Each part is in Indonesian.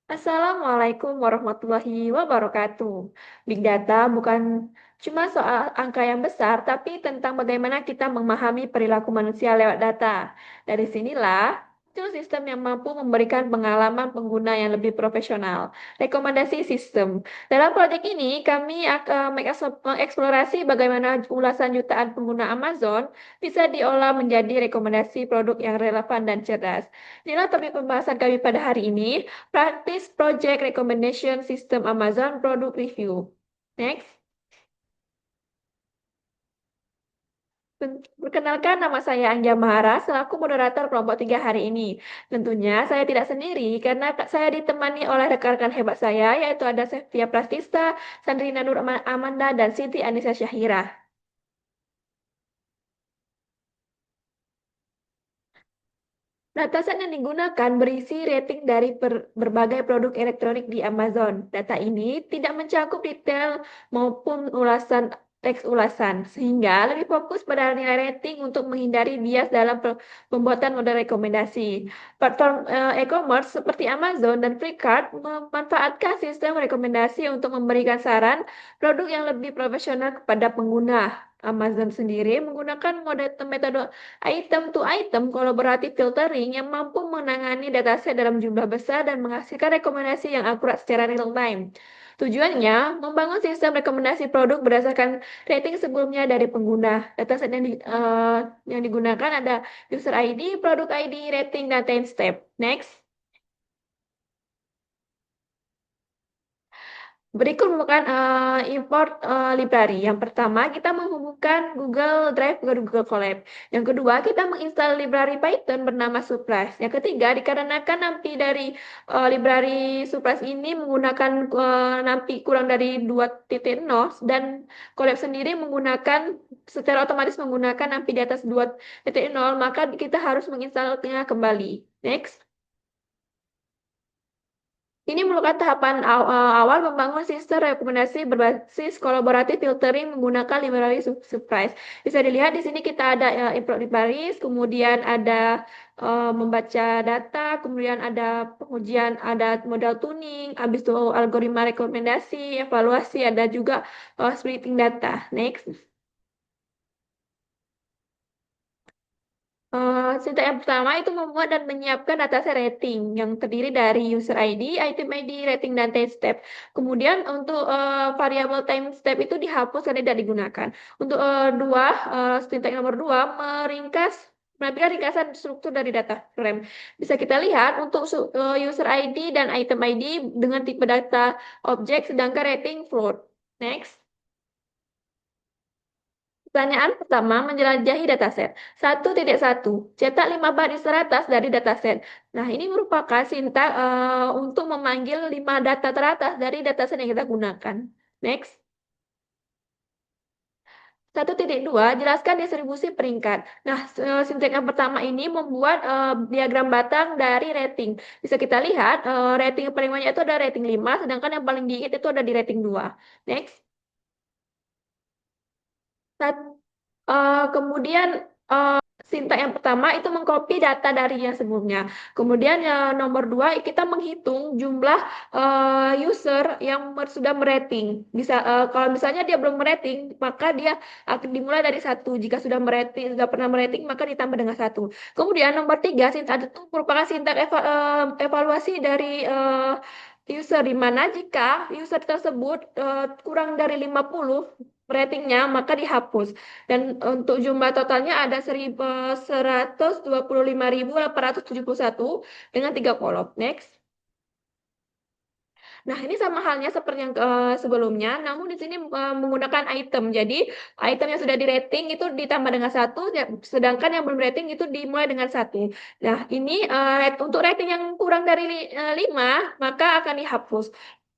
Assalamualaikum warahmatullahi wabarakatuh. Big data bukan cuma soal angka yang besar, tapi tentang bagaimana kita memahami perilaku manusia lewat data. Dari sinilah muncul sistem yang mampu memberikan pengalaman pengguna yang lebih profesional. Rekomendasi sistem. Dalam proyek ini, kami akan mengeksplorasi bagaimana ulasan jutaan pengguna Amazon bisa diolah menjadi rekomendasi produk yang relevan dan cerdas. Inilah topik pembahasan kami pada hari ini. Practice Project Recommendation System Amazon Product Review. Next. Perkenalkan, nama saya Angga Mahara selaku moderator kelompok 3 hari ini. Tentunya saya tidak sendiri karena saya ditemani oleh rekan-rekan hebat saya, yaitu ada Sevia Prastista, Sandrina Nur Amanda, dan Siti Anissa Syahira. Dataset yang digunakan berisi rating dari berbagai produk elektronik di Amazon. Data ini tidak mencakup detail maupun teks ulasan, sehingga lebih fokus pada nilai rating untuk menghindari bias dalam pembuatan model rekomendasi. Platform e-commerce seperti Amazon dan Flipkart memanfaatkan sistem rekomendasi untuk memberikan saran produk yang lebih profesional kepada pengguna. Amazon sendiri menggunakan metode item to item kolaboratif filtering yang mampu menangani dataset dalam jumlah besar dan menghasilkan rekomendasi yang akurat secara real time. Tujuannya, membangun sistem rekomendasi produk berdasarkan rating sebelumnya dari pengguna. Dataset yang digunakan ada user ID, produk ID, rating, dan time step. Next. Berikut merupakan import library. Yang pertama, kita menghubungkan Google Drive ke Google Colab. Yang kedua, kita menginstal library Python bernama Surprise. Yang ketiga, dikarenakan NumPy dari library Surprise ini menggunakan NumPy kurang dari 2.0 dan Colab sendiri menggunakan secara otomatis menggunakan NumPy di atas 2.0, maka kita harus menginstalnya kembali. Next. Ini merupakan tahapan awal membangun sistem rekomendasi berbasis kolaboratif filtering menggunakan library Surprise. Bisa dilihat di sini kita ada import libraries, kemudian ada membaca data, kemudian ada pengujian, ada modal tuning, habis itu algoritma rekomendasi, evaluasi, ada juga splitting data. Next. Sintak yang pertama itu membuat dan menyiapkan dataset rating yang terdiri dari user ID, item ID, rating, dan time step. Kemudian untuk variabel time step itu dihapus karena tidak digunakan. Untuk sintak nomor dua menampilkan ringkasan struktur dari data frame. Bisa kita lihat untuk user ID dan item ID dengan tipe data objek, sedangkan rating float. Next. Pertanyaan pertama, menjelajahi dataset. 1.1. Cetak 5 baris teratas dari dataset. Nah, ini merupakan sintak untuk memanggil 5 data teratas dari dataset yang kita gunakan. Next. 1.2, jelaskan distribusi peringkat. Nah, sintak yang pertama ini membuat diagram batang dari rating. Bisa kita lihat, rating yang paling banyak itu ada rating 5, sedangkan yang paling dikit itu ada di rating 2. Next. Kemudian sintak yang pertama itu mengcopy data dari yang sebelumnya. Kemudian yang nomor dua kita menghitung jumlah user yang sudah merating. Bisa kalau misalnya dia belum merating, maka dia akan dimulai dari satu. Jika sudah merating, sudah pernah merating, maka ditambah dengan satu. Kemudian nomor tiga sintak itu merupakan sintak evaluasi dari user, di mana jika user tersebut kurang dari 50 ratingnya, maka dihapus. Dan untuk jumlah totalnya ada 125.871 dengan 3 kolom. Next. Nah, ini sama halnya seperti yang sebelumnya, namun di sini menggunakan item. Jadi, item yang sudah di rating itu ditambah dengan satu, sedangkan yang belum rating itu dimulai dengan satu. Nah, ini untuk rating yang kurang dari 5, maka akan dihapus.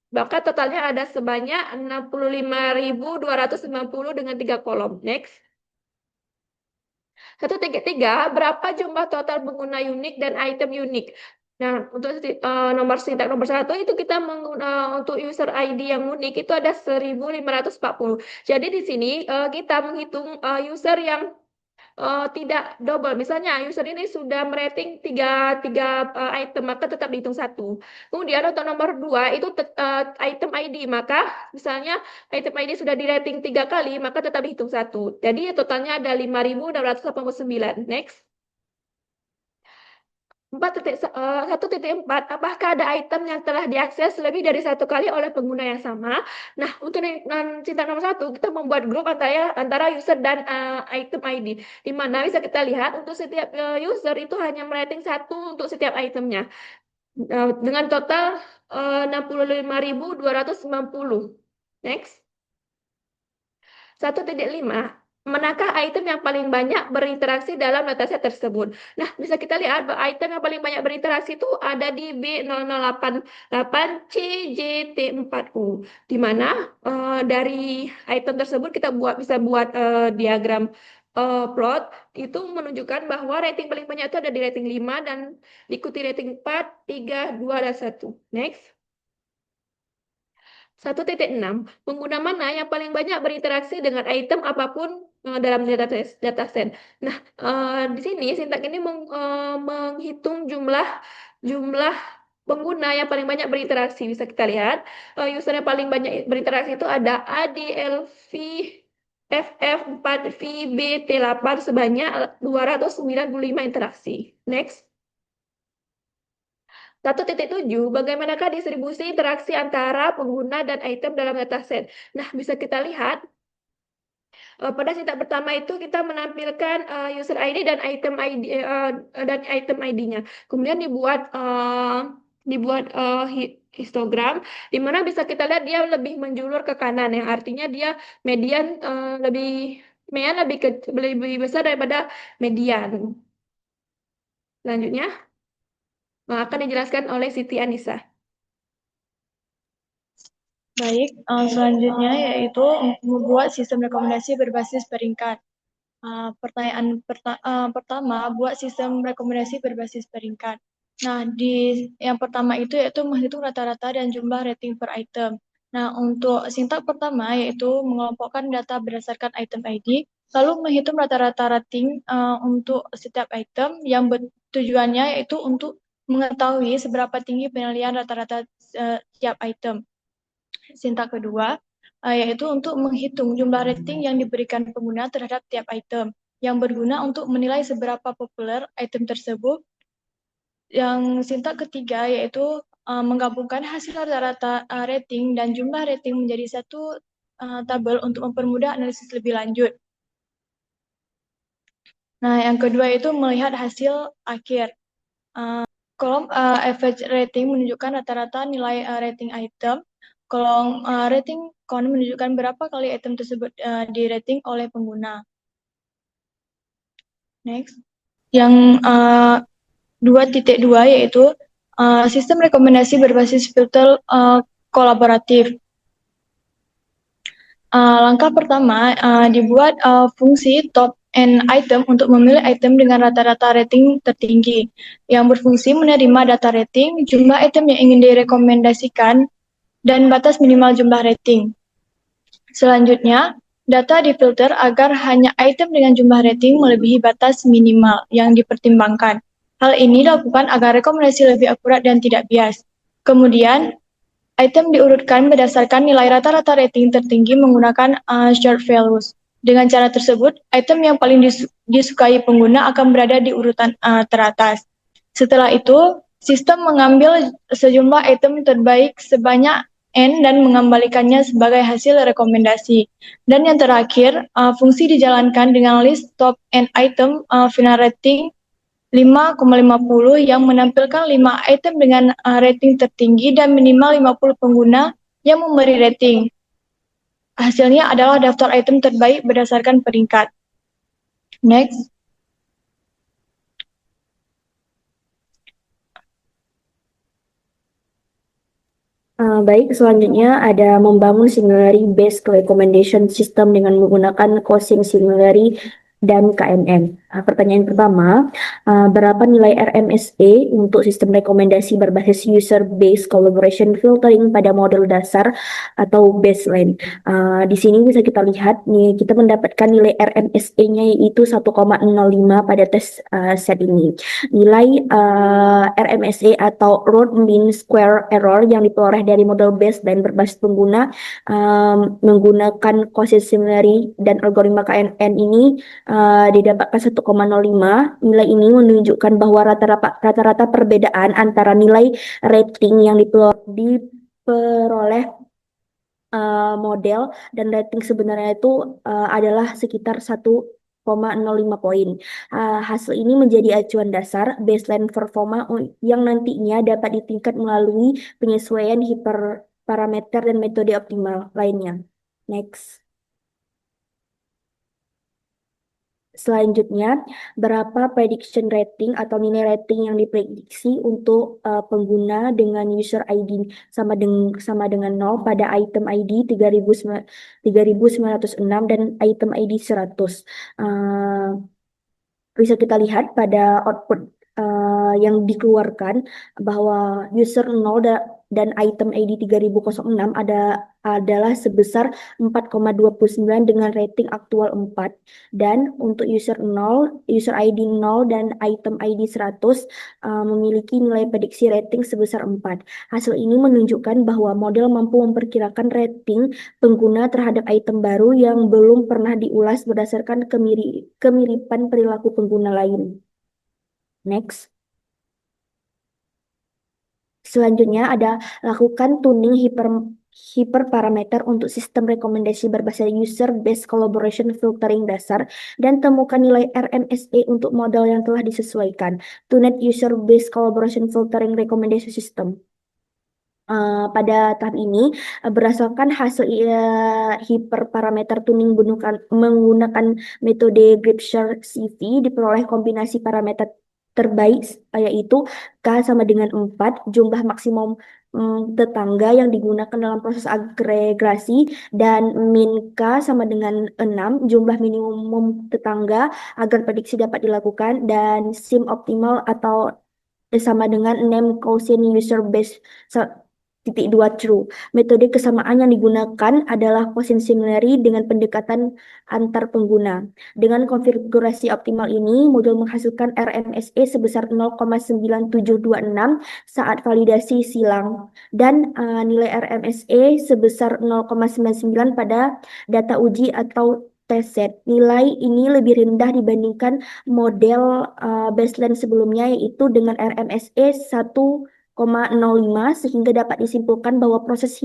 Maka totalnya ada sebanyak 65.290 dengan 3 kolom. Next. 133, berapa jumlah total pengguna unik dan item unik? Nah, untuk nomor sintak nomor satu itu kita untuk user ID yang unik itu ada 1.540. Jadi di sini kita menghitung user yang tidak double. Misalnya user ini sudah merating tiga item, maka tetap dihitung satu. Kemudian untuk nomor dua itu item ID, maka misalnya item ID sudah di rating 3 kali, maka tetap dihitung satu. Jadi totalnya ada 5.689. Next. 1.4, apakah ada item yang telah diakses lebih dari satu kali oleh pengguna yang sama? Nah, untuk cinta nomor satu, kita membuat grup antara user dan item ID, di mana bisa kita lihat untuk setiap user itu hanya merating satu untuk setiap itemnya, dengan total 65.290. Next. 1.5, manakah item yang paling banyak berinteraksi dalam dataset tersebut? Nah, bisa kita lihat bahwa item yang paling banyak berinteraksi itu ada di B0088CJT4U, di mana dari item tersebut kita bisa buat diagram plot itu menunjukkan bahwa rating paling banyak itu ada di rating 5 dan diikuti rating 4, 3, 2, dan 1. Next. 1.6, pengguna mana yang paling banyak berinteraksi dengan item apapun dalam dataset. Nah, di sini Sintak ini menghitung jumlah pengguna yang paling banyak berinteraksi. Bisa kita lihat, user yang paling banyak berinteraksi itu ada ADLV FF4VBT8 sebanyak 295 interaksi. Next. 1.7, bagaimanakah distribusi interaksi antara pengguna dan item dalam dataset? Nah, bisa kita lihat pada sintak pertama itu kita menampilkan user ID dan item ID-nya. Kemudian dibuat histogram, di mana bisa kita lihat dia lebih menjulur ke kanan, yang artinya dia median lebih besar daripada median. Selanjutnya akan dijelaskan oleh Siti Anissa. Baik, selanjutnya yaitu membuat sistem rekomendasi berbasis peringkat. Pertanyaan pertama, buat sistem rekomendasi berbasis peringkat. Nah, yang pertama itu yaitu menghitung rata-rata dan jumlah rating per item. Nah, untuk sintak pertama yaitu mengelompokkan data berdasarkan item ID, lalu menghitung rata-rata rating untuk setiap item yang tujuannya yaitu untuk mengetahui seberapa tinggi penilaian rata-rata setiap item. Sintak kedua yaitu untuk menghitung jumlah rating yang diberikan pengguna terhadap tiap item yang berguna untuk menilai seberapa populer item tersebut. Yang sintak ketiga yaitu menggabungkan hasil rata-rata rating dan jumlah rating menjadi satu tabel untuk mempermudah analisis lebih lanjut. Nah, yang kedua itu melihat hasil akhir. Kolom average rating menunjukkan rata-rata nilai rating item. Kolom rating count menunjukkan berapa kali item tersebut di-rating oleh pengguna. Next. Yang 2.2 yaitu sistem rekomendasi berbasis filter kolaboratif. Langkah pertama, dibuat fungsi top and item untuk memilih item dengan rata-rata rating tertinggi, yang berfungsi menerima data rating, jumlah item yang ingin direkomendasikan, dan batas minimal jumlah rating. Selanjutnya, data difilter agar hanya item dengan jumlah rating melebihi batas minimal yang dipertimbangkan. Hal ini dilakukan agar rekomendasi lebih akurat dan tidak bias. Kemudian, item diurutkan berdasarkan nilai rata-rata rating tertinggi menggunakan short values. Dengan cara tersebut, item yang paling disukai pengguna akan berada di urutan teratas. Setelah itu, sistem mengambil sejumlah item terbaik sebanyak N dan mengembalikannya sebagai hasil rekomendasi. Dan yang terakhir, fungsi dijalankan dengan list top N item final rating 5,50 yang menampilkan 5 item dengan rating tertinggi dan minimal 50 pengguna yang memberi rating. Hasilnya adalah daftar item terbaik berdasarkan peringkat. Next. Baik, selanjutnya ada membangun similarity based recommendation system dengan menggunakan Coaching Similarity dan KNN. Pertanyaan pertama, berapa nilai RMSE untuk sistem rekomendasi berbasis user-based collaboration filtering pada model dasar atau baseline? Di sini bisa kita lihat nih, kita mendapatkan nilai RMSE-nya yaitu 1,05 pada tes set ini. Nilai RMSE atau root mean square error yang diperoleh dari model baseline berbasis pengguna menggunakan Cauchy similarity dan algoritma KNN ini didapatkan 1,05. Nilai ini menunjukkan bahwa rata-rata perbedaan antara nilai rating yang diperoleh model dan rating sebenarnya itu adalah sekitar 1,05 poin. Hasil ini menjadi acuan dasar baseline performa yang nantinya dapat ditingkat melalui penyesuaian hiperparameter dan metode optimal lainnya. Next. Selanjutnya, berapa prediction rating atau nilai rating yang diprediksi untuk pengguna dengan user ID sama dengan 0 pada item ID 3906 dan item ID 100. Bisa kita lihat pada output yang dikeluarkan bahwa user 0 dan item ID 3006 adalah sebesar 4,29 dengan rating aktual 4, dan untuk user ID 0 dan item ID 100 memiliki nilai prediksi rating sebesar 4. Hasil ini menunjukkan bahwa model mampu memperkirakan rating pengguna terhadap item baru yang belum pernah diulas berdasarkan kemiripan perilaku pengguna lain. Next. Selanjutnya ada lakukan tuning hiperparameter untuk sistem rekomendasi berbasis user-based collaboration filtering dasar dan temukan nilai RMSE untuk model yang telah disesuaikan. Tuned user-based collaboration filtering recommendation system. Pada tahap ini, berdasarkan hasil hiperparameter tuning menggunakan metode Gripshare CV, diperoleh kombinasi parameter terbaik yaitu K sama dengan 4, jumlah maksimum tetangga yang digunakan dalam proses agregasi, dan min K sama dengan 6, jumlah minimum tetangga agar prediksi dapat dilakukan, dan SIM optimal atau sama dengan name quotient user base titik 2 true. Metode kesamaan yang digunakan adalah quotient similarity dengan pendekatan antar pengguna. Dengan konfigurasi optimal ini, model menghasilkan RMSE sebesar 0,9726 saat validasi silang dan nilai RMSE sebesar 0,99 pada data uji atau test set. Nilai ini lebih rendah dibandingkan model baseline sebelumnya, yaitu dengan RMSE 1,05, sehingga dapat disimpulkan bahwa proses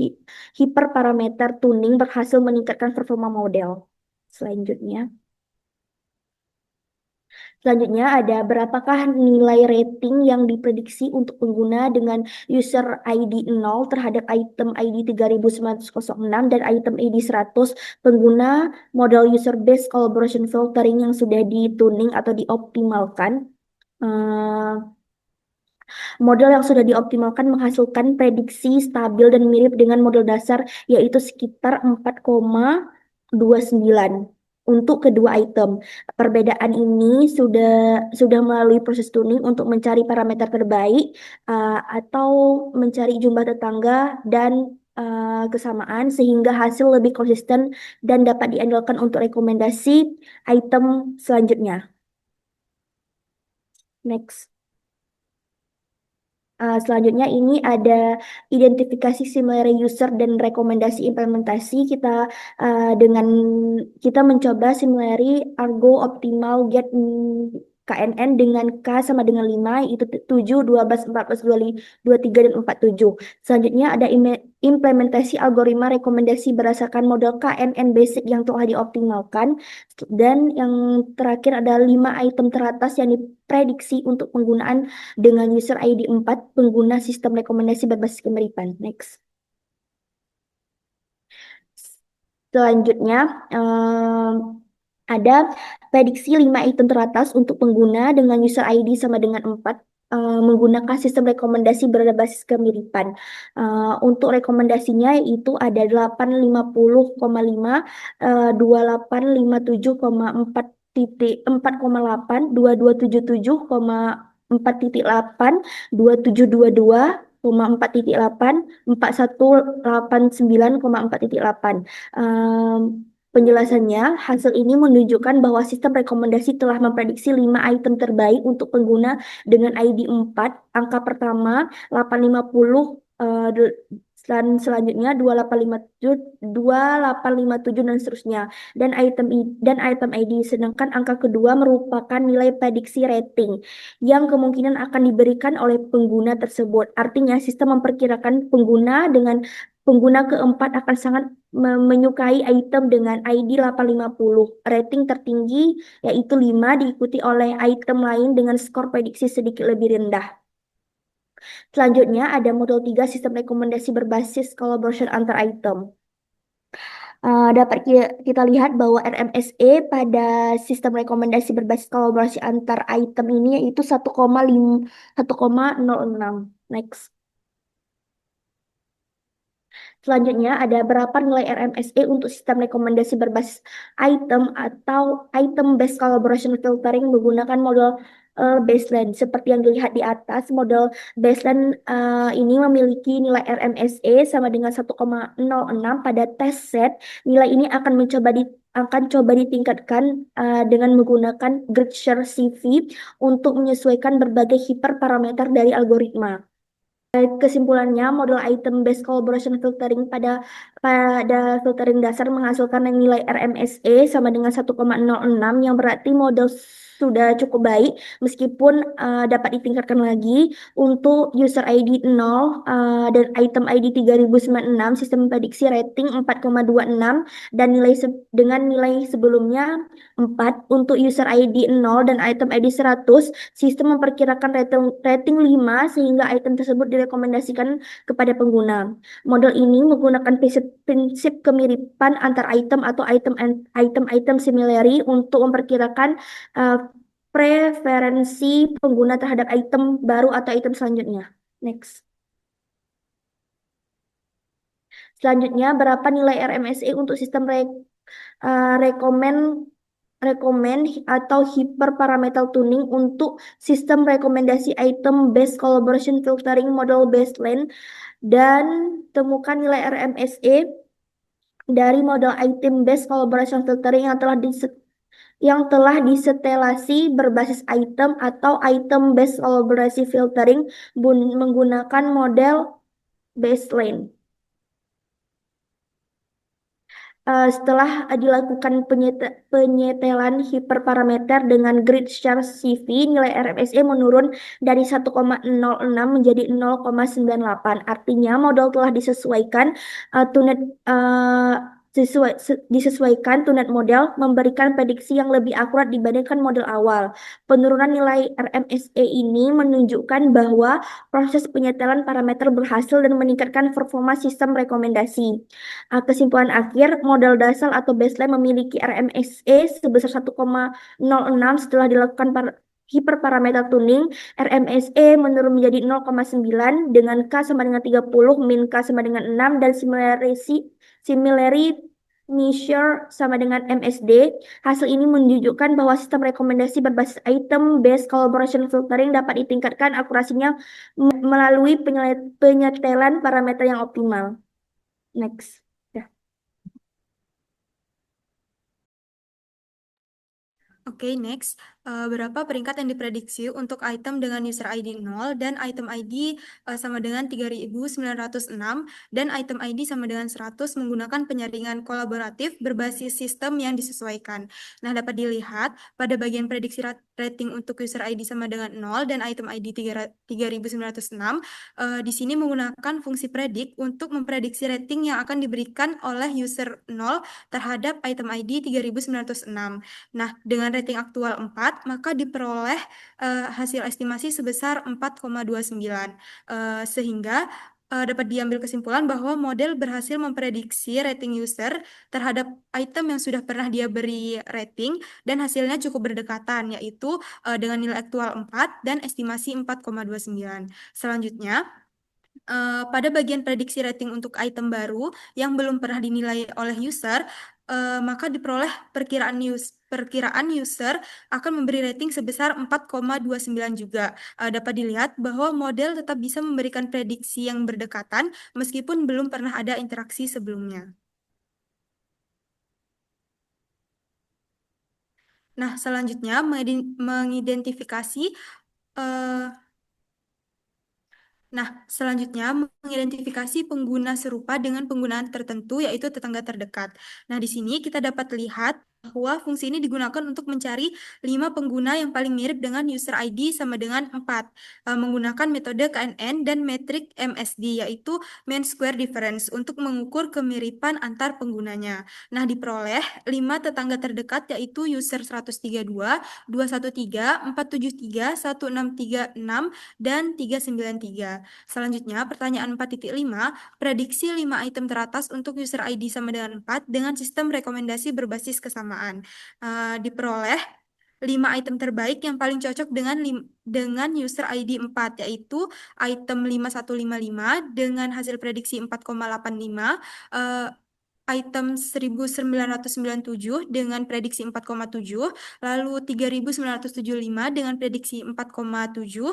hiperparameter tuning berhasil meningkatkan performa model. Selanjutnya ada berapakah nilai rating yang diprediksi untuk pengguna dengan user ID 0 terhadap item ID 3906 dan item ID 100 pengguna model user based collaboration filtering yang sudah dituning atau dioptimalkan. Model yang sudah dioptimalkan menghasilkan prediksi stabil dan mirip dengan model dasar, yaitu sekitar 4,29 untuk kedua item. Perbedaan ini sudah melalui proses tuning untuk mencari parameter terbaik atau mencari jumlah tetangga dan kesamaan, sehingga hasil lebih konsisten dan dapat diandalkan untuk rekomendasi item selanjutnya. Next. Selanjutnya ini ada identifikasi similar user dan rekomendasi implementasi. Kita mencoba similarity argo optimal get KNN dengan K sama dengan 5, itu 7, 12, 14, 23, dan 47. Selanjutnya ada implementasi algoritma rekomendasi berdasarkan model KNN basic yang telah dioptimalkan. Dan yang terakhir ada 5 item teratas yang diprediksi untuk penggunaan dengan user ID 4 pengguna sistem rekomendasi berbasis kemiripan. Next. Selanjutnya ada prediksi 5 item teratas untuk pengguna dengan user ID sama dengan 4 menggunakan sistem rekomendasi berbasis kemiripan. Untuk rekomendasinya itu ada 850,5, 2857,4 4,8, 2277, 4,8, 2722, 4,8, 4189,4,8. Penjelasannya, hasil ini menunjukkan bahwa sistem rekomendasi telah memprediksi 5 item terbaik untuk pengguna dengan ID 4, angka pertama 850, dan selanjutnya 2857 dan seterusnya. Dan item ID, sedangkan angka kedua merupakan nilai prediksi rating yang kemungkinan akan diberikan oleh pengguna tersebut. Artinya, sistem memperkirakan pengguna keempat akan sangat menyukai item dengan ID 850. Rating tertinggi yaitu 5, diikuti oleh item lain dengan skor prediksi sedikit lebih rendah. Selanjutnya ada model 3 sistem rekomendasi berbasis collaboration antar item. Dapat kita lihat bahwa RMSE pada sistem rekomendasi berbasis kolaborasi antar item ini yaitu 1,06. Next. Selanjutnya ada berapa nilai RMSE untuk sistem rekomendasi berbasis item atau item based collaboration filtering menggunakan model baseline. Seperti yang dilihat di atas, model baseline ini memiliki nilai RMSE sama dengan 1,06 pada test set. Nilai ini akan coba ditingkatkan dengan menggunakan grid share CV untuk menyesuaikan berbagai hiperparameter dari algoritma. Kesimpulannya, model item based collaboration filtering pada filtering dasar menghasilkan nilai RMSE sama dengan 1,06 yang berarti model sudah cukup baik meskipun dapat ditingkatkan lagi. Untuk user ID 0 dan item ID 3096 sistem prediksi rating 4,26 dan dengan nilai sebelumnya 4. Untuk user ID 0 dan item ID 100 sistem memperkirakan rating 5 sehingga item tersebut direkomendasikan kepada pengguna. Model ini menggunakan prinsip kemiripan antar item atau item similarity untuk memperkirakan preferensi pengguna terhadap item baru atau item selanjutnya. Next. Selanjutnya, berapa nilai RMSE untuk sistem rekomend atau hyperparameter tuning untuk sistem rekomendasi item based collaboration filtering model baseline, dan temukan nilai RMSE dari model item based collaboration filtering yang telah disetelasi berbasis item atau item based collaboration filtering menggunakan model baseline. Setelah dilakukan penyetelan hiperparameter dengan grid share CV, nilai RMSE menurun dari 1,06 menjadi 0,98. Artinya model telah disesuaikan tunet model memberikan prediksi yang lebih akurat dibandingkan model awal. Penurunan nilai RMSE ini menunjukkan bahwa proses penyetelan parameter berhasil dan meningkatkan performa sistem rekomendasi. Kesimpulan akhir, model dasar atau baseline memiliki RMSE sebesar 1,06 setelah dilakukan hiperparameter tuning. RMSE menurun menjadi 0,9 dengan K sama dengan 30, min K sama dengan 6, dan similarity measure sama dengan MSD. Hasil ini menunjukkan bahwa sistem rekomendasi berbasis item based collaboration filtering dapat ditingkatkan akurasinya melalui penyetelan parameter yang optimal. Next. Oke, next. Berapa peringkat yang diprediksi untuk item dengan user ID 0 dan item ID sama dengan 3906 dan item ID sama dengan 100 menggunakan penyaringan kolaboratif berbasis sistem yang disesuaikan. Nah, dapat dilihat pada bagian prediksi rating untuk user ID sama dengan 0 dan item ID 3906 di sini menggunakan fungsi predik untuk memprediksi rating yang akan diberikan oleh user 0 terhadap item ID 3906. Nah, dengan rating aktual 4, maka diperoleh hasil estimasi sebesar 4,29. Sehingga dapat diambil kesimpulan bahwa model berhasil memprediksi rating user terhadap item yang sudah pernah dia beri rating dan hasilnya cukup berdekatan, yaitu dengan nilai aktual 4 dan estimasi 4,29. Selanjutnya, pada bagian prediksi rating untuk item baru yang belum pernah dinilai oleh user, maka diperoleh perkiraan perkiraan user akan memberi rating sebesar 4,29 juga. Dapat dilihat bahwa model tetap bisa memberikan prediksi yang berdekatan meskipun belum pernah ada interaksi sebelumnya. Nah, selanjutnya mengidentifikasi eh, mengidentifikasi pengguna serupa dengan penggunaan tertentu, yaitu tetangga terdekat. Nah, di sini kita dapat lihat bahwa fungsi ini digunakan untuk mencari 5 pengguna yang paling mirip dengan user ID sama dengan 4, menggunakan metode KNN dan metrik MSD, yaitu Mean Square Difference, untuk mengukur kemiripan antar penggunanya. Nah, diperoleh 5 tetangga terdekat, yaitu user 132, 213, 473, 1636, dan 393. Selanjutnya, pertanyaan 4.5, prediksi 5 item teratas untuk user ID sama dengan 4 dengan sistem rekomendasi berbasis kesamaan. Diperoleh 5 item terbaik yang paling cocok dengan user ID 4, yaitu item 5155 dengan hasil prediksi 4,85, item 1997 dengan prediksi 4,7, lalu 3975 dengan prediksi 4,7,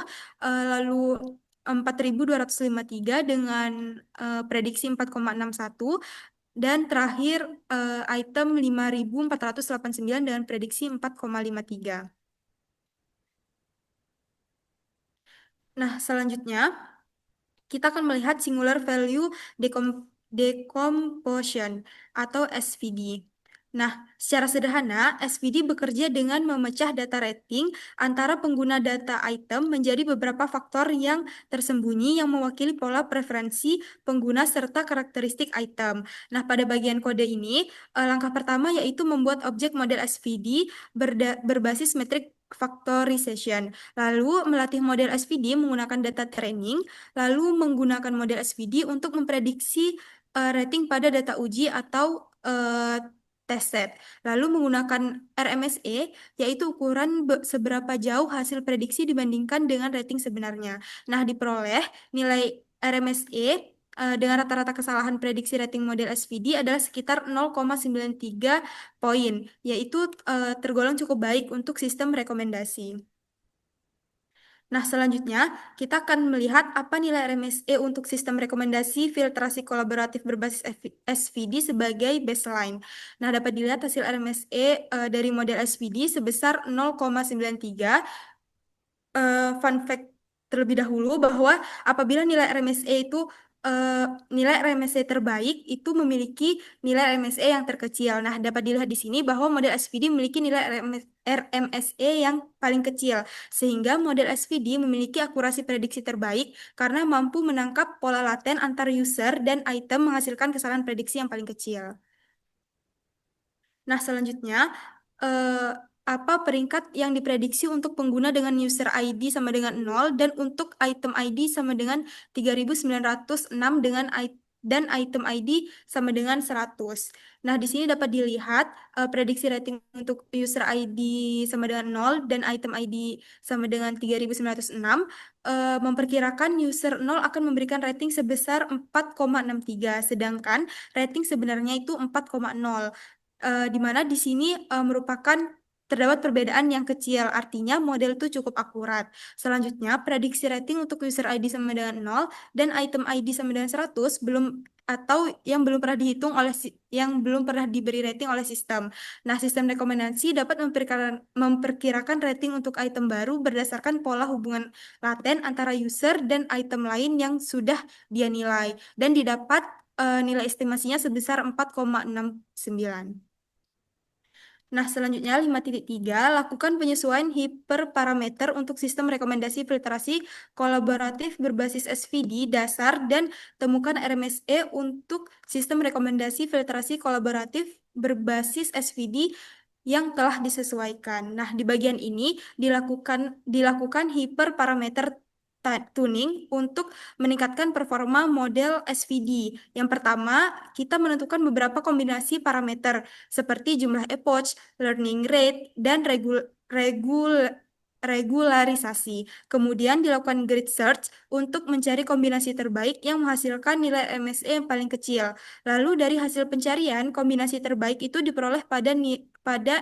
lalu 4253 dengan prediksi 4,61, dan terakhir item 5489 dengan prediksi 4,53. Nah, selanjutnya kita akan melihat singular value decomposition atau SVD. Nah, secara sederhana, SVD bekerja dengan memecah data rating antara pengguna data item menjadi beberapa faktor yang tersembunyi yang mewakili pola preferensi pengguna serta karakteristik item. Nah, pada bagian kode ini, langkah pertama yaitu membuat objek model SVD berbasis metrik factorization. Lalu, melatih model SVD menggunakan data training, lalu menggunakan model SVD untuk memprediksi rating pada data uji atau test set. Lalu menggunakan RMSE, yaitu ukuran seberapa jauh hasil prediksi dibandingkan dengan rating sebenarnya. Nah, diperoleh nilai RMSE dengan rata-rata kesalahan prediksi rating model SVD adalah sekitar 0,93 poin, yaitu tergolong cukup baik untuk sistem rekomendasi. Nah, selanjutnya kita akan melihat apa nilai RMSE untuk sistem rekomendasi filtrasi kolaboratif berbasis SVD sebagai baseline. Nah, dapat dilihat hasil RMSE dari model SVD sebesar 0,93. Fun fact terlebih dahulu bahwa apabila nilai RMSE itu nilai RMSE terbaik itu memiliki nilai RMSE yang terkecil. Nah, dapat dilihat di sini bahwa model SVD memiliki nilai RMSE yang paling kecil, sehingga model SVD memiliki akurasi prediksi terbaik karena mampu menangkap pola laten antar user dan item menghasilkan kesalahan prediksi yang paling kecil. Nah, selanjutnya, apa peringkat yang diprediksi untuk pengguna dengan user ID sama dengan 0 dan untuk item ID sama dengan 3906 dan item ID sama dengan 100. Nah, di sini dapat dilihat prediksi rating untuk user ID sama dengan 0 dan item ID sama dengan 3906 memperkirakan user 0 akan memberikan rating sebesar 4,63, sedangkan rating sebenarnya itu 4,0. Di mana di sini merupakan terdapat perbedaan yang kecil, artinya model itu cukup akurat. Selanjutnya, prediksi rating untuk user ID sama dengan 0 dan item ID sama dengan 100 yang belum pernah dihitung yang belum pernah diberi rating oleh sistem. Nah, sistem rekomendasi dapat memperkirakan rating untuk item baru berdasarkan pola hubungan laten antara user dan item lain yang sudah dia nilai, dan didapat nilai estimasinya sebesar 4,69. Nah, selanjutnya 5.3, lakukan penyesuaian hiperparameter untuk sistem rekomendasi filtrasi kolaboratif berbasis SVD dasar dan temukan RMSE untuk sistem rekomendasi filtrasi kolaboratif berbasis SVD yang telah disesuaikan. Nah, di bagian ini dilakukan hiperparameter tuning untuk meningkatkan performa model SVD. Yang pertama, kita menentukan beberapa kombinasi parameter seperti jumlah epoch, learning rate, dan regularisasi. Kemudian dilakukan grid search untuk mencari kombinasi terbaik yang menghasilkan nilai MSE yang paling kecil. Lalu dari hasil pencarian, kombinasi terbaik itu diperoleh pada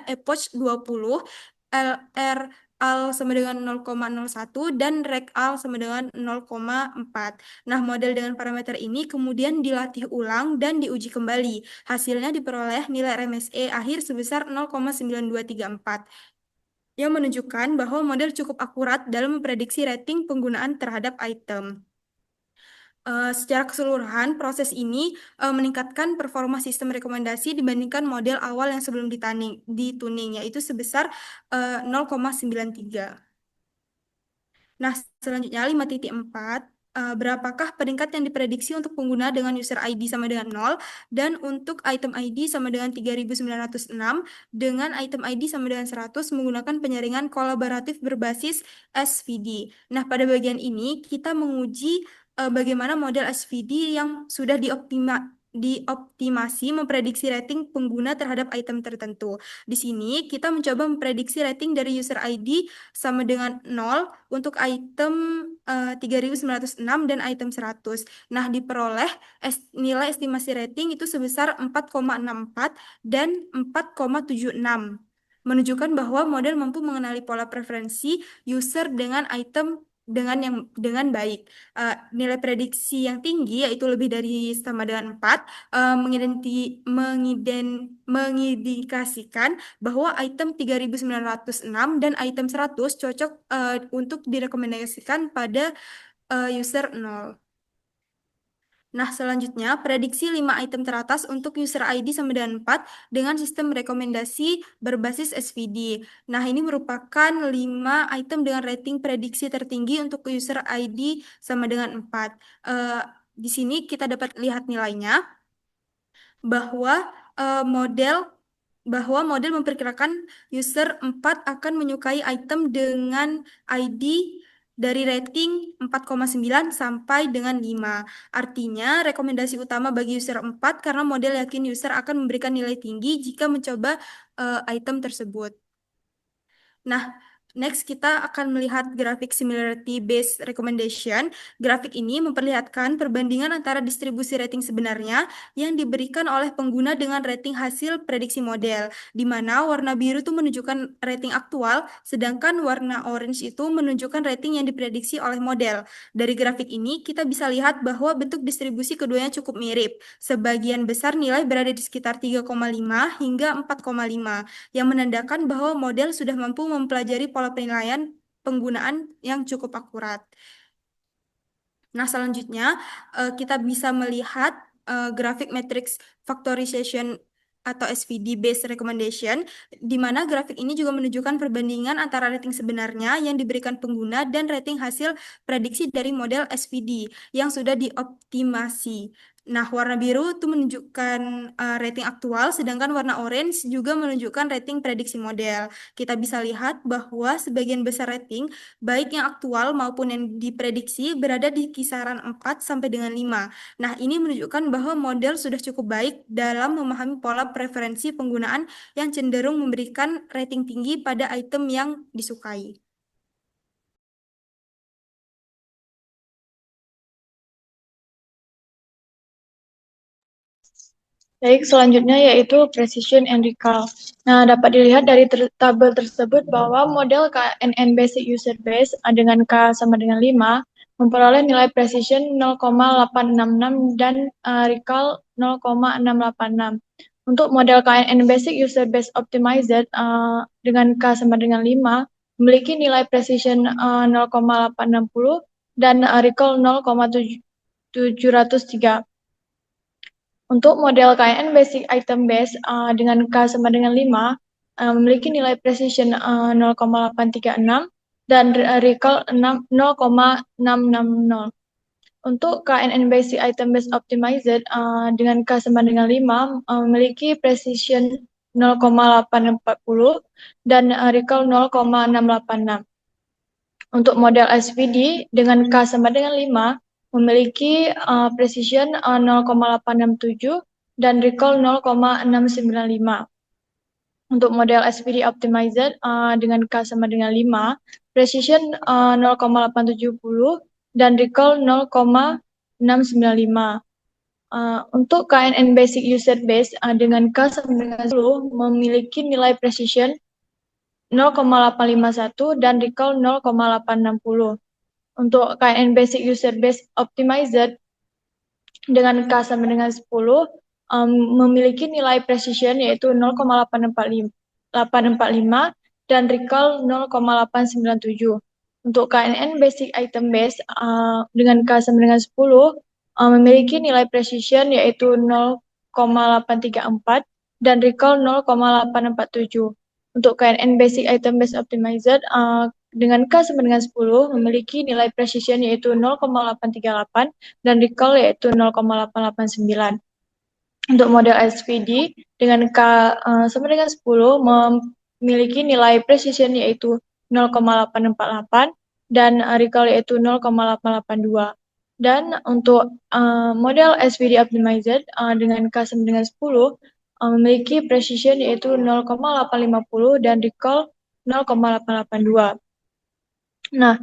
epoch 20, LR al sama dengan 0,01 dan reg al sama dengan 0,4. Nah, model dengan parameter ini kemudian dilatih ulang dan diuji kembali. Hasilnya diperoleh nilai MSE akhir sebesar 0,9234 yang menunjukkan bahwa model cukup akurat dalam memprediksi rating penggunaan terhadap item. Secara keseluruhan, proses ini meningkatkan performa sistem rekomendasi dibandingkan model awal yang sebelum dituning, yaitu sebesar 0,93. Nah, selanjutnya 5.4. Berapakah peringkat yang diprediksi untuk pengguna dengan user ID sama dengan 0 dan untuk item ID sama dengan 3.906 dengan item ID sama dengan 100 menggunakan penyaringan kolaboratif berbasis SVD. Nah, pada bagian ini kita menguji bagaimana model SVD yang sudah dioptimasi memprediksi rating pengguna terhadap item tertentu. Di sini kita mencoba memprediksi rating dari user ID sama dengan 0 untuk item 3.906 dan item 100. Nah, diperoleh nilai estimasi rating itu sebesar 4,64 dan 4,76. Menunjukkan bahwa model mampu mengenali pola preferensi user dengan item dengan baik. Nilai prediksi yang tinggi yaitu lebih dari sama dengan 4 mengindikasikan bahwa item 3.906 dan item 100 cocok untuk direkomendasikan pada user 0. Nah, selanjutnya, prediksi 5 item teratas untuk user ID sama dengan 4 dengan sistem rekomendasi berbasis SVD. Nah, ini merupakan 5 item dengan rating prediksi tertinggi untuk user ID sama dengan 4. Di sini kita dapat lihat nilainya bahwa model memperkirakan user 4 akan menyukai item dengan ID dari rating 4,9 sampai dengan 5. Artinya, rekomendasi utama bagi user 4 karena model yakin user akan memberikan nilai tinggi jika mencoba item tersebut. Nah, next kita akan melihat grafik similarity based recommendation. Grafik ini memperlihatkan perbandingan antara distribusi rating sebenarnya yang diberikan oleh pengguna dengan rating hasil prediksi model, di mana warna biru itu menunjukkan rating aktual, sedangkan warna orange itu menunjukkan rating yang diprediksi oleh model. Dari grafik ini, kita bisa lihat bahwa bentuk distribusi keduanya cukup mirip. Sebagian besar nilai berada di sekitar 3,5 hingga 4,5, yang menandakan bahwa model sudah mampu mempelajari pola penilaian penggunaan yang cukup akurat. Nah, selanjutnya kita bisa melihat grafik matrix factorization atau SVD based recommendation, di mana grafik ini juga menunjukkan perbandingan antara rating sebenarnya yang diberikan pengguna dan rating hasil prediksi dari model SVD yang sudah dioptimasi. Nah, warna biru itu menunjukkan rating aktual, sedangkan warna orange juga menunjukkan rating prediksi model. Kita bisa lihat bahwa sebagian besar rating, baik yang aktual maupun yang diprediksi, berada di kisaran 4 sampai dengan 5. Nah, ini menunjukkan bahwa model sudah cukup baik dalam memahami pola preferensi penggunaan yang cenderung memberikan rating tinggi pada item yang disukai. Baik, selanjutnya yaitu precision and recall. Nah, dapat dilihat dari tabel tersebut bahwa model KNN basic user base dengan K sama dengan 5 memperoleh nilai precision 0,866 dan recall 0,686. Untuk model KNN basic user base optimized dengan K sama dengan 5 memiliki nilai precision 0,860 dan recall 0,703. Untuk model KNN basic item base dengan K sama dengan 5 memiliki nilai precision 0,836 dan recall 0,660. Untuk KNN basic item base optimized dengan K sama dengan 5 memiliki precision 0,840 dan recall 0,686. Untuk model SVD dengan K sama dengan 5 memiliki precision 0,867 dan recall 0,695. Untuk model SVD optimized dengan K sama dengan 5, precision 0,870 dan recall 0,695. Untuk KNN Basic User Base dengan K sama dengan 10 memiliki nilai precision 0,851 dan recall 0,860. Untuk KNN Basic User Base Optimized dengan K sama dengan 10 memiliki nilai precision yaitu 0,845 dan recall 0,897. Untuk KNN Basic Item Base dengan K sama dengan 10 memiliki nilai precision yaitu 0,834 dan recall 0,847. Untuk KNN Basic Item Base Optimized dengan K sama dengan 10 memiliki nilai precision yaitu 0,838 dan recall yaitu 0,889. Untuk model SPD dengan K sama dengan 10 memiliki nilai precision yaitu 0,848 dan recall yaitu 0,882. Dan untuk model SPD Optimized dengan K sama dengan 10 memiliki precision yaitu 0,850 dan recall 0,882. Nah,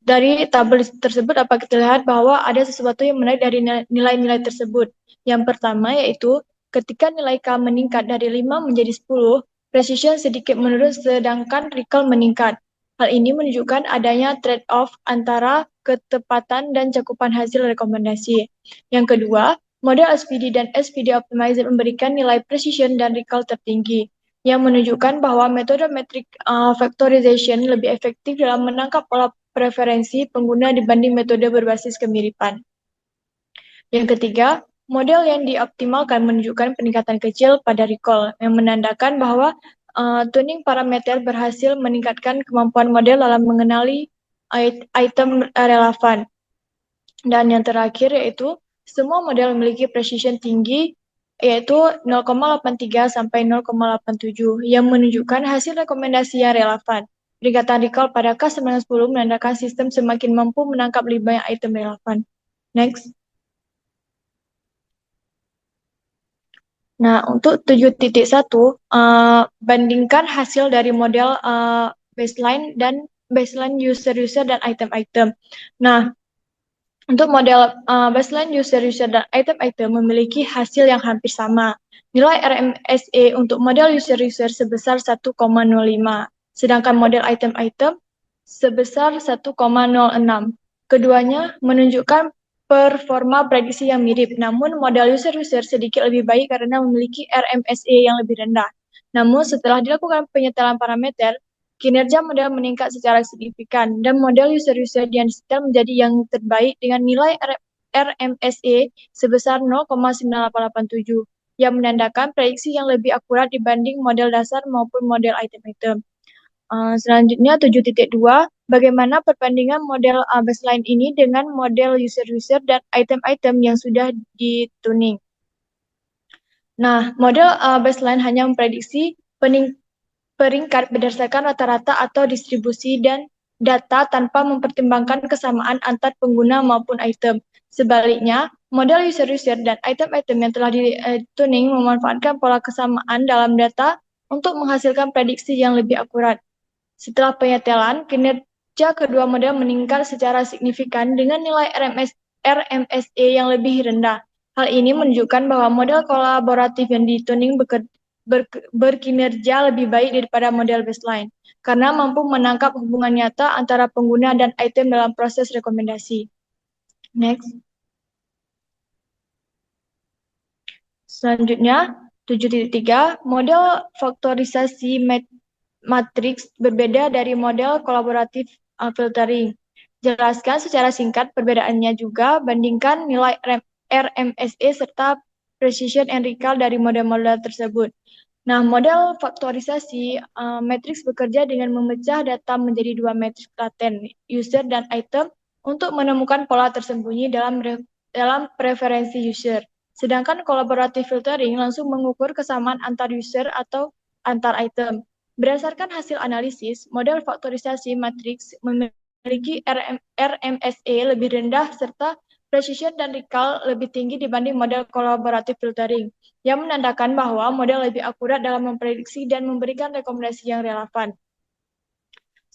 dari tabel tersebut dapat kita lihat bahwa ada sesuatu yang menarik dari nilai-nilai tersebut. Yang pertama yaitu ketika nilai K meningkat dari 5 menjadi 10, precision sedikit menurun sedangkan recall meningkat. Hal ini menunjukkan adanya trade-off antara ketepatan dan cakupan hasil rekomendasi. Yang kedua, model SPD dan SPD Optimizer memberikan nilai precision dan recall tertinggi, yang menunjukkan bahwa metode metric factorization lebih efektif dalam menangkap pola preferensi pengguna dibanding metode berbasis kemiripan. Yang ketiga, model yang dioptimalkan menunjukkan peningkatan kecil pada recall, yang menandakan bahwa tuning parameter berhasil meningkatkan kemampuan model dalam mengenali item relevan. Dan yang terakhir yaitu semua model memiliki precision tinggi yaitu 0,83 sampai 0,87 yang menunjukkan hasil rekomendasi yang relevan. Peningkatan recall pada K910 menandakan sistem semakin mampu menangkap lebih banyak item relevan. Next. Nah, untuk 7.1, bandingkan hasil dari model baseline user-user dan item-item. Nah, untuk model baseline user-user dan item-item memiliki hasil yang hampir sama. Nilai RMSE untuk model user-user sebesar 1,05, sedangkan model item-item sebesar 1,06. Keduanya menunjukkan performa prediksi yang mirip, namun model user-user sedikit lebih baik karena memiliki RMSE yang lebih rendah. Namun setelah dilakukan penyetelan parameter, kinerja model meningkat secara signifikan, dan model user-user yang disetel menjadi yang terbaik dengan nilai RMSE sebesar 0,9887, yang menandakan prediksi yang lebih akurat dibanding model dasar maupun model item-item. Selanjutnya 7.2, bagaimana perbandingan model baseline ini dengan model user-user dan item-item yang sudah dituning. Nah, model baseline hanya memprediksi peringkat berdasarkan rata-rata atau distribusi dan data tanpa mempertimbangkan kesamaan antar pengguna maupun item. Sebaliknya, model user-user dan item-item yang telah dituning memanfaatkan pola kesamaan dalam data untuk menghasilkan prediksi yang lebih akurat. Setelah penyetelan, kinerja kedua model meningkat secara signifikan dengan nilai RMSE yang lebih rendah. Hal ini menunjukkan bahwa model kolaboratif yang dituning berkinerja lebih baik daripada model baseline, karena mampu menangkap hubungan nyata antara pengguna dan item dalam proses rekomendasi. Next. Selanjutnya, 7.3, model faktorisasi matriks berbeda dari model kolaboratif filtering. Jelaskan secara singkat perbedaannya juga, bandingkan nilai RMSE serta precision and recall dari model-model tersebut. Nah, model faktorisasi matriks bekerja dengan memecah data menjadi dua matriks laten, user dan item, untuk menemukan pola tersembunyi dalam preferensi user. Sedangkan kolaboratif filtering langsung mengukur kesamaan antar user atau antar item. Berdasarkan hasil analisis, model faktorisasi matriks memiliki RMSE lebih rendah serta precision dan recall lebih tinggi dibanding model kolaboratif filtering, yang menandakan bahwa model lebih akurat dalam memprediksi dan memberikan rekomendasi yang relevan.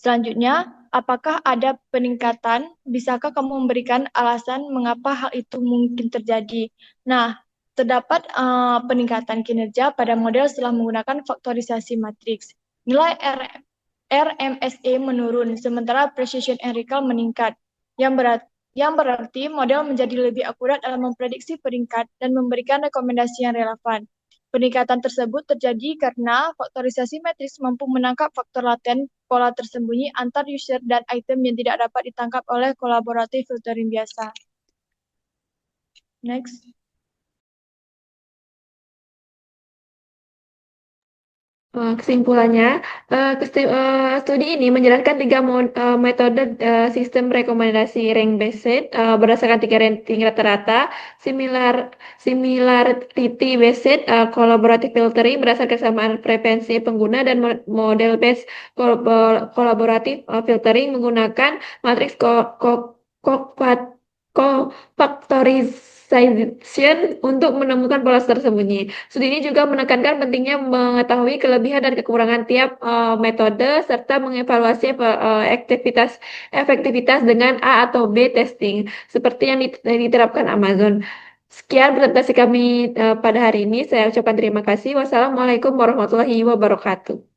Selanjutnya, apakah ada peningkatan? Bisakah kamu memberikan alasan mengapa hal itu mungkin terjadi? Nah, terdapat peningkatan kinerja pada model setelah menggunakan faktorisasi matriks. Nilai RMSE menurun, sementara precision and recall meningkat, yang berarti model menjadi lebih akurat dalam memprediksi peringkat dan memberikan rekomendasi yang relevan. Peningkatan tersebut terjadi karena faktorisasi matriks mampu menangkap faktor laten, pola tersembunyi antar user dan item yang tidak dapat ditangkap oleh collaborative filtering biasa. Next. Kesimpulannya, studi ini menjelaskan tiga metode sistem rekomendasi rank-based berdasarkan 3 rating rata-rata, similarity-based collaborative filtering berdasarkan kesamaan preferensi pengguna, dan model-based collaborative filtering menggunakan matriks cofactorization untuk menemukan pola tersembunyi. Studi ini juga menekankan pentingnya mengetahui kelebihan dan kekurangan tiap metode serta mengevaluasi efektivitas dengan A atau B testing seperti yang diterapkan Amazon. Sekian presentasi kami pada hari ini. Saya ucapkan terima kasih. Wassalamualaikum warahmatullahi wabarakatuh.